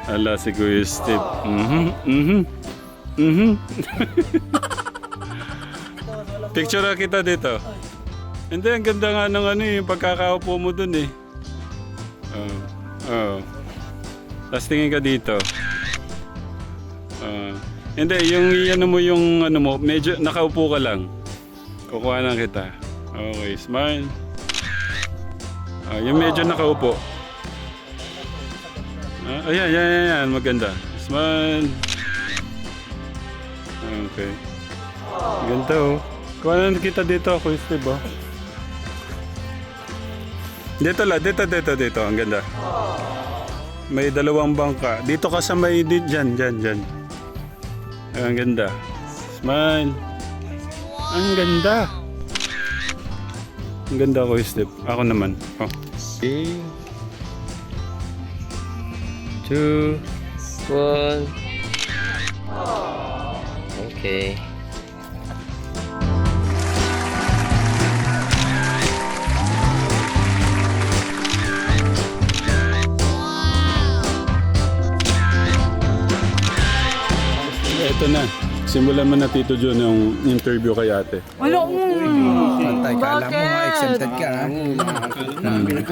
Ala, si Kuya Steve. Picture na kita dito. Hindi, ang ganda nga ng ano yung pagkakaupo mo dun eh. Tapos tingin ka dito. Hindi, yung ano mo yung ano mo, medyo nakaupo ka lang. Kukuha na kita. Okay, smile. Yung medyo nakaupo. Ayan, maganda. Smile. Okay. Ganda oh. Kuha na kita dito, Kuya Steve oh. Dito. Ang ganda. May dalawang bangka. Dito ka sa may... Dyan. Ang ganda. Smile. Ang ganda. Ang ganda, Kuya Steve. Ako naman. Oh. 3, 2, 1. Okay. Ito na. Simulan mo na, Tito John, yung interview kay ate. Wala Patay ka, alam mo nga, exempted ka.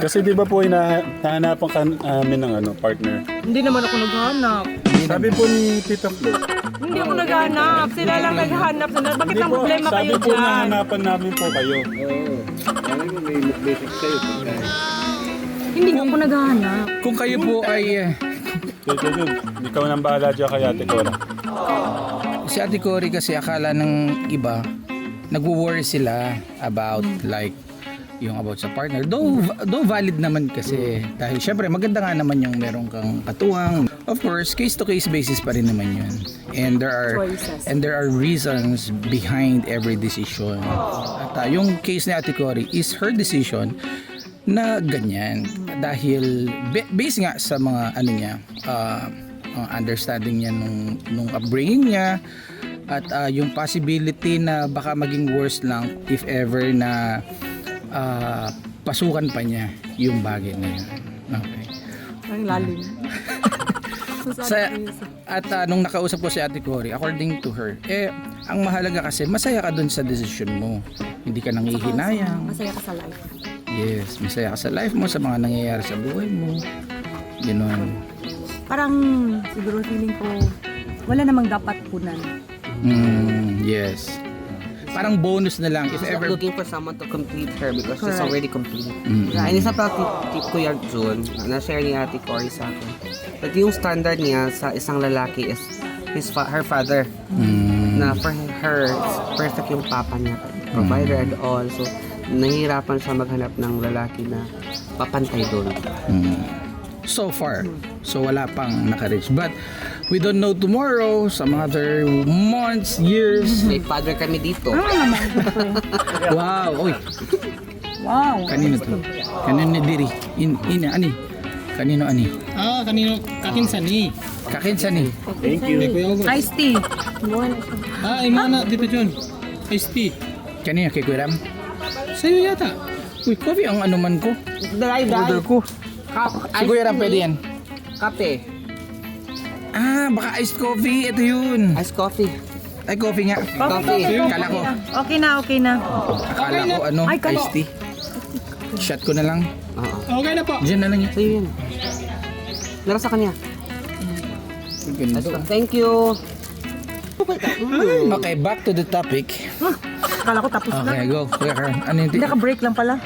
Kasi di ba po nahanapan ka namin ng ano, partner? Hindi naman ako naghahanap. Sabi po ni Tito Flo. Hindi ako naghahanap. Sila lang naghahanap. Bakit ang problema Sabi kayo po dyan? nahanapan namin po kayo. Hindi ako naghahanap. Kung kayo po ay... Tito John, ikaw nang bahala dyan kay ate Cora. Si Ate Cory kasi akala ng iba, nagwo-worry sila about like yung about sa partner. Though valid naman kasi dahil syempre maganda nga naman yung meron kang katuwang. Of course, case to case basis pa rin naman yun. And there are reasons behind every decision. At yung case ni Ate Cory is her decision na ganyan dahil based nga sa mga ano niya understanding niya nung upbringing niya at yung possibility na baka maging worse lang if ever na pasukan pa niya yung bagay na yun. Okay. Ang lalim. At nung nakausap ko si Ate Cory, according to her, ang mahalaga kasi masaya ka dun sa decision mo. Hindi ka nangihinayang. Masaya ka sa life. Yes, masaya ka sa life mo, sa mga nangyayari sa buhay mo. Ganoon. Parang siguro feeling ko wala namang dapat punan. Yes. Parang bonus na lang if She's ever. looking for someone to complete her because she's Correct. already complete. And isa pa tip ko yan, Jun, na-share ni Ate Cory sa akin. But yung standard niya sa isang lalaki is her father. Na for her, perfect yung papa niya. Provider and all. So, nahihirapan siya maghanap ng lalaki na papantay doon. So far. So wala pang naka-reach. But we don't know tomorrow, some other months, years. May father kami dito. Wow, oy. Wow. Kanino to? Kanino diri? Ani? Kanino ani? Kanino? Kakinsan ni. Kakinsan ni. Thank you. Kuya August. Iced tea. Imana dito John. Iced tea. Kanino kay Kuya Ram? Sa'yo yata. Uy, coffee ang anuman ko. Dry. Order ko. Si Kuya Ram pwede yan. Kape. Baka iced coffee. Ito yun. Iced coffee. Ay, coffee nga. Coffee. Kala ko. Okay na. Akala ko ano, Ay, kalo. iced tea. Shot ko na lang. Oo. Okay na po. Diyan na lang yan. Sa'yo yun. Meron sa kanya. Ganda. Thank you. Okay, back to the topic. Kala ko tapos na. Okay, go. Kuya Karan. Ano yung Naka-break lang pala.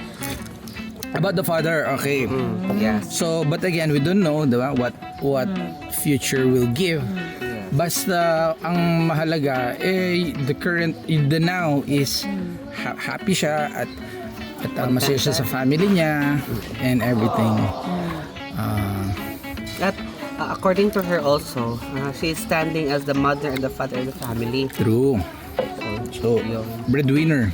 about the father? Okay. Yes. So, but again, we don't know, diba, what future will give. Basta ang mahalaga the now is happy siya at masaya siya sa family niya and everything. At according to her also, she is standing as the mother and the father of the family. True. So, Yun. breadwinner.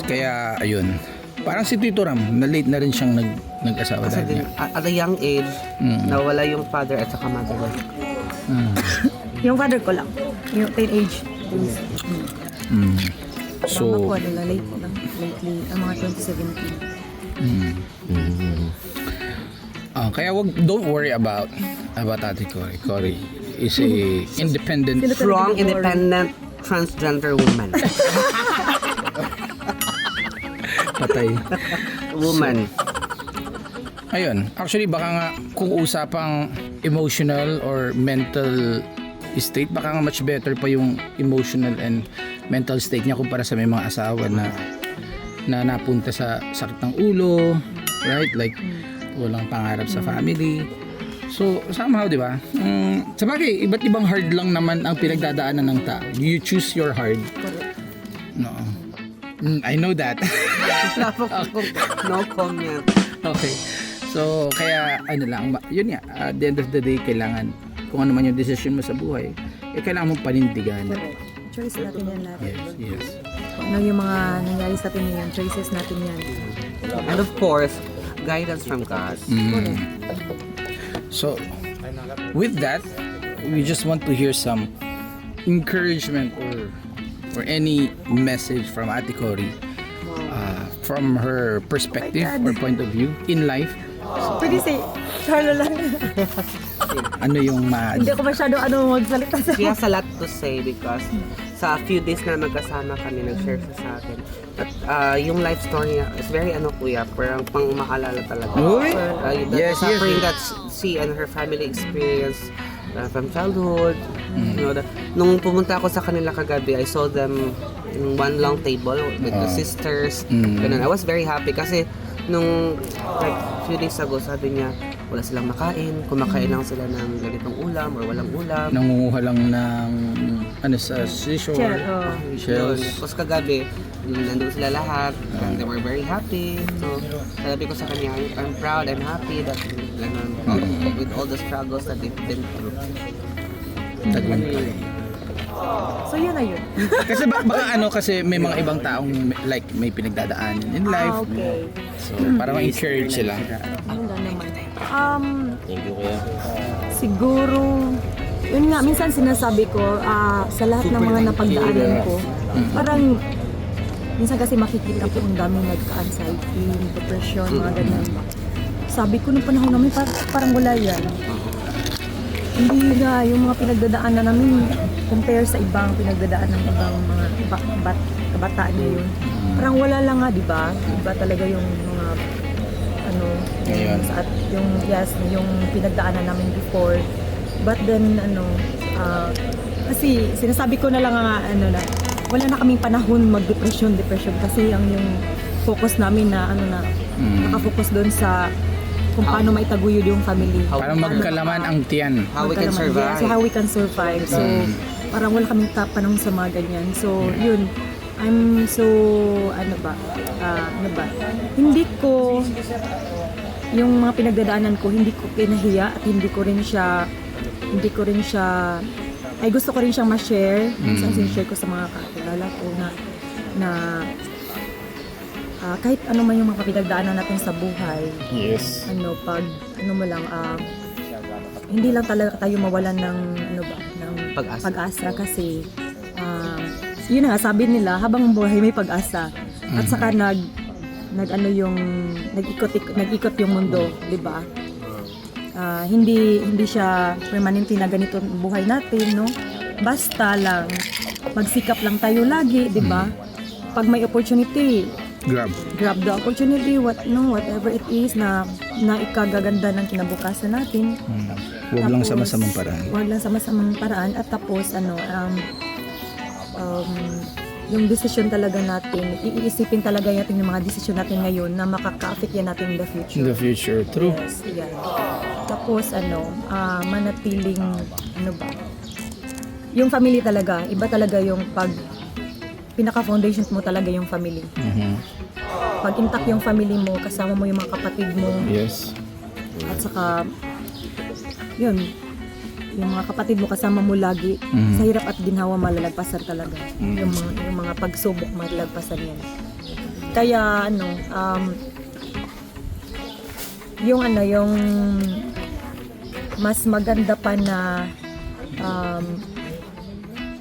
Kaya, ayun. Parang si Tito Ram, na late na rin siyang nag-asawa Kasi dahil din, niya. at a young age, nawala yung father at saka mother. Yung father ko lang. Yung teenage. So, Ako, lately, ang mga 2017. Kaya don't worry about Ate Cory. Cory is a independent. Strong, independent, transgender woman. Patay. Woman. Ayun, actually baka nga kung usapang emotional or mental state, baka nga much better pa yung emotional and mental state niya kumpara sa may mga asawa na napunta sa sakit ng ulo, right? Like walang pangarap sa family. So somehow, di ba? Sabagay, iba't ibang hard lang naman ang pinagdadaanan ng tao. You choose your hard. No. I know that. No comment. Okay. So, kaya ano lang, yun nga, at the end of the day, kailangan, kung ano man yung decision mo sa buhay, kailangan mong panindigan. Correct. Choice natin yan lahat. Yes. Na yung mga nangyari sa atin ngayon, choices natin yan. And of course, guidance from God. So, with that, we just want to hear some encouragement or any message from Ate Cory from her perspective or point of view in life. Pwede say, Carlo lang. Ano yung Hindi ako masyado magsalita sa She has a lot to say because sa few days na magkasama kami, nag-share siya sa akin. At yung life story niya is very kuya, parang pang maalala talaga. Uy! The Yes, suffering yes. that she and her family experienced from childhood. You know, nung pumunta ako sa kanila kagabi, I saw them in one long table with the sisters. Ganun. I was very happy kasi nung like few days ago, sabi niya, wala silang makain, kumakain lang sila ng ganitong ulam or walang ulam. nangunguha lang ng sa seashore. Yun. Tapos kagabi, nandun sila lahat. And they were very happy. So, sabi ko sa kanya, I'm proud, I'm happy that ganun, with all the struggles that they've been through. Tagumpay. So yun na yun. Kasi baka kasi may mga ibang taong like may pinagdadaanan in life. Okay. So para ma-encourage sila. Ano na naman? Siguro, yun nga, minsan sinasabi ko, sa lahat ng mga napagdaanan ko, parang, minsan kasi makikita ko ang daming nagka-anxiety, depression, mga ganyan. Sabi ko nung panahon namin, parang wala yan. Hindi na yung mga pinagdadaanan namin compare sa ibang pinagdadaanan ng ibang mga kabataan ngayon. Parang wala lang nga, di ba? Iba talaga yung mga yung pinagdaanan namin before. But then kasi sinasabi ko na lang wala na kaming panahon mag-depression kasi yung focus namin na nakafocus doon sa kung paano maitaguyod yung family. Para magkalaman ang tiyan. How we can survive. So how we can survive. So parang wala kaming panahon sa mga ganyan. So yun, I'm so hindi ko yung mga pinagdadaanan ko, hindi ko pinahiya at hindi ko rin siya ay gusto ko rin siyang ma-share. Minsan sinishare ko sa mga kakilala ko na kahit ano man yung mga pinagdaanan natin sa buhay. Yes. Hindi lang talaga tayo mawalan ng ng Pag-asa. kasi yun na nga, sabi nila habang buhay may pag-asa. At saka nag-ikot yung mundo, 'di ba? Hindi siya permanente na ganito ang buhay natin, no? Basta lang magsikap lang tayo lagi, 'di ba? Pag may opportunity, grab the opportunity, whatever it is na ikagaganda ng kinabukasan natin. Huwag lang sama-samang paraan. Huwag lang sama-samang paraan at tapos yung decision talaga natin, iisipin talaga natin yung mga decision natin ngayon na makaka-affect yan natin in the future. In the future, true. Yes, yan. Tapos manatiling yung family talaga, iba talaga yung pinaka-foundation mo talaga yung family. Pag intact yung family mo, kasama mo yung mga kapatid mo. Yes. At saka, yun, yung mga kapatid mo kasama mo lagi, sa hirap at ginhawa malalagpasan talaga. Yung mga pagsubok malalagpasan yan. Kaya yung mas maganda pa na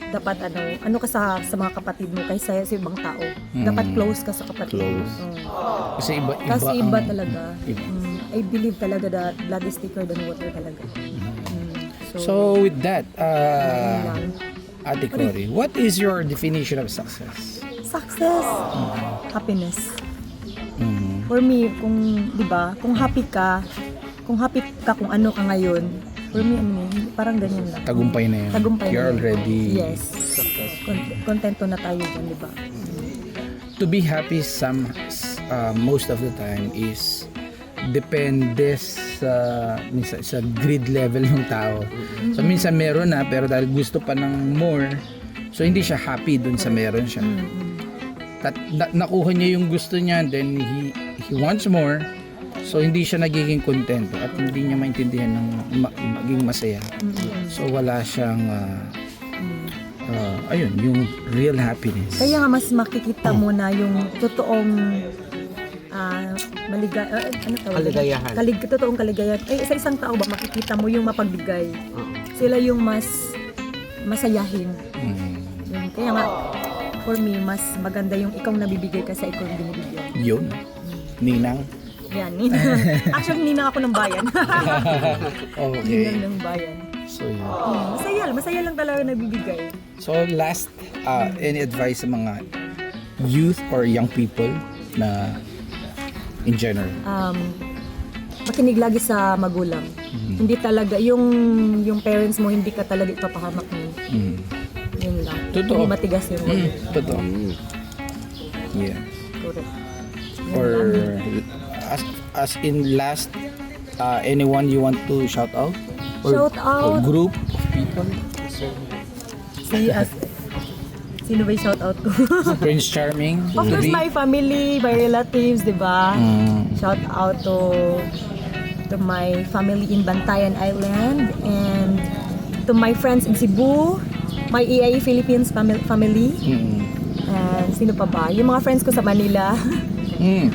dapat ano ka sa mga kapatid mo kaysa sa ibang tao. Dapat close ka sa kapatid mo. Close. Oo. Kasi iba Kasi iba ang- talaga. iba. I believe talaga that blood is thicker than water talaga. So with that, lang. Ate Cory, what is your definition of success? Success, happiness. Mm. For me, kung 'di ba, kung happy ka kung kung ano ka ngayon, for me parang ganyan lang. Tagumpay na yun. Tagumpay You're na yun. already Yes. Kontento na tayo dyan, di ba? to be happy most of the time is depende minsan sa greed level ng tao. So minsan meron na pero dahil gusto pa ng more, so hindi siya happy dun sa meron siya. Nakuha niya yung gusto niya, then he wants more. So hindi siya nagiging kontento at hindi niya maintindihan ng maging masaya. So wala siyang ayun, yung real happiness. Kaya nga mas makikita mo na yung totoong Kaligayahan. Totoong kaligayahan. Sa isang tao ba makikita mo yung mapagbigay. Sila yung mas masayahin. Yun. Kaya nga for me mas maganda yung ikaw nabibigay kasi ikaw yung binibigyan. Yun. Ninang. Yan, ninang. Actually, ninang ako ng bayan. Okay. Ninang ng bayan. So yun. Masaya lang talaga nabibigay. So last, any advice sa mga youth or young people na in general? Makinig lagi sa magulang. Hindi talaga, yung parents mo, hindi ka talaga ipapahamak mo. Yun lang. Totoo. Hindi matigas yung ulo. Totoo. Yeah. Correct. Yun Or lang. as in last, anyone you want to shout out? Or, Shout out. Or group of people? Sino ba yung shout out ko? Prince Charming? Of course, Ruby? my family, my relatives, di ba? Shout out to my family in Bantayan Island and to my friends in Cebu, my EIE Philippines family. And sino pa ba? Yung mga friends ko sa Manila.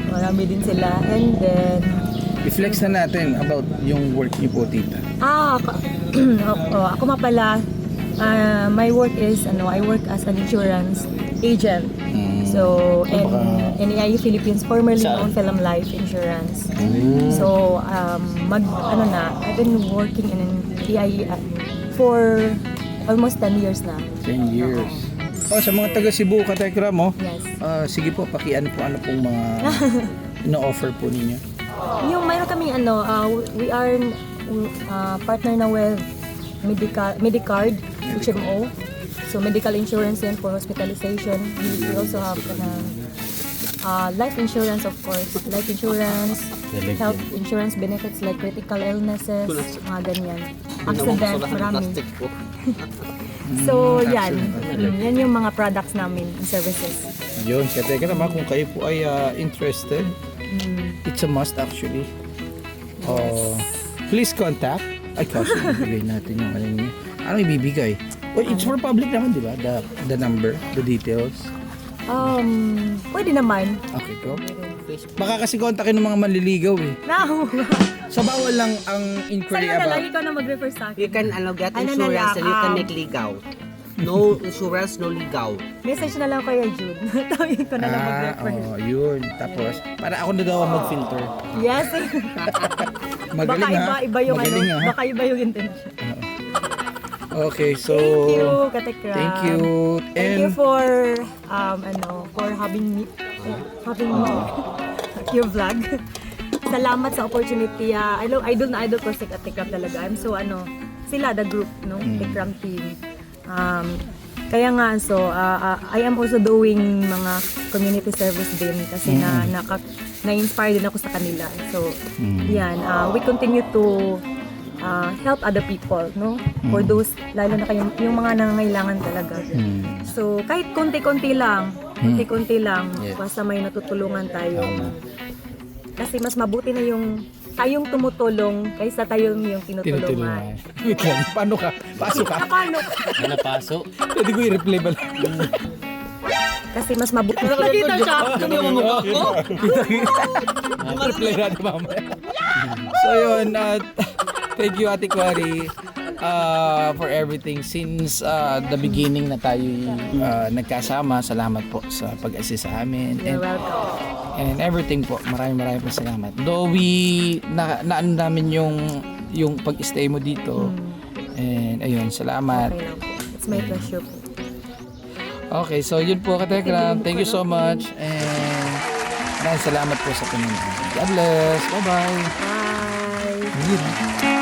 Marami din sila. And then, I-flex na natin about yung work niyo po, tita. ako nga pala, my work is, I work as an insurance agent. So, in EIE Philippines, formerly known Film Life Insurance. So, I've been working in EIE for almost 10 years na. 10 years. Sa mga taga Cebu, Katekram, Yes. sige po, ano pong mga ino-offer po ninyo? Yung mayroon kaming we are partner na with Medicard, HMO. So medical insurance yan for hospitalization. We also have life insurance, of course. Life insurance, health insurance benefits like critical illnesses, mga ganyan. Accident, marami. So yan, yan yung mga products namin and services. Yun, Katekram, kung kayo po ay interested, it's a must actually. Please contact. Ay, kasi ibigay natin yung ano niya. Ano ibibigay? Well, it's for public naman, di ba? The number, the details. Pwede naman. Okay, go. Baka kasi kontakin ng mga manliligaw eh. No. So, bawal lang ang inquiry Sa'yo na lang, about... ikaw na mag-refer sa akin. You can get Ano na insurance lang, and you can make ligaw. No insurance, no ligaw. Message na lang kayo, June. Tawagin ko na lang mag-refer. Yun. Tapos, para ako na daw ang mag-filter. Yes. Magaling Baka iba yung Magaling, ha? baka iba yung intention. Okay, so... Thank you, Katekram. Thank you. Thank you for having me your vlog. Salamat sa opportunity. Idol na idol ko si Katekram talaga. I'm so sila the group, no? Tekram team. Kaya nga I am also doing mga community service din kasi na-inspire din ako sa kanila. So, yan, we continue to help other people, no? For those, lalo na yung mga nangangailangan talaga. So, kahit konti-konti lang, Yes. basta may natutulungan tayo. Kasi mas mabuti na yung tayong tumutulong kaysa tayong yung tinutulungan. Wait lang, paano ka? Pasok ka? Paano? Napaso. Pwede ko i-replay ba? Kasi mas mabuti. Nakita siya. Replay natin mamaya. So yun, thank you Ate Cory. for everything since the beginning na tayo nagkasama. Salamat po sa pag-assist sa amin. You're welcome. And everything po. Maraming po salamat. Though naano namin yung pag-stay mo dito. And ayun, salamat. Okay lang po. It's my pleasure po. Okay, so yun po Katekram. Thank you so much. And maraming salamat po sa pinanood. God bless. Bye-bye. Bye!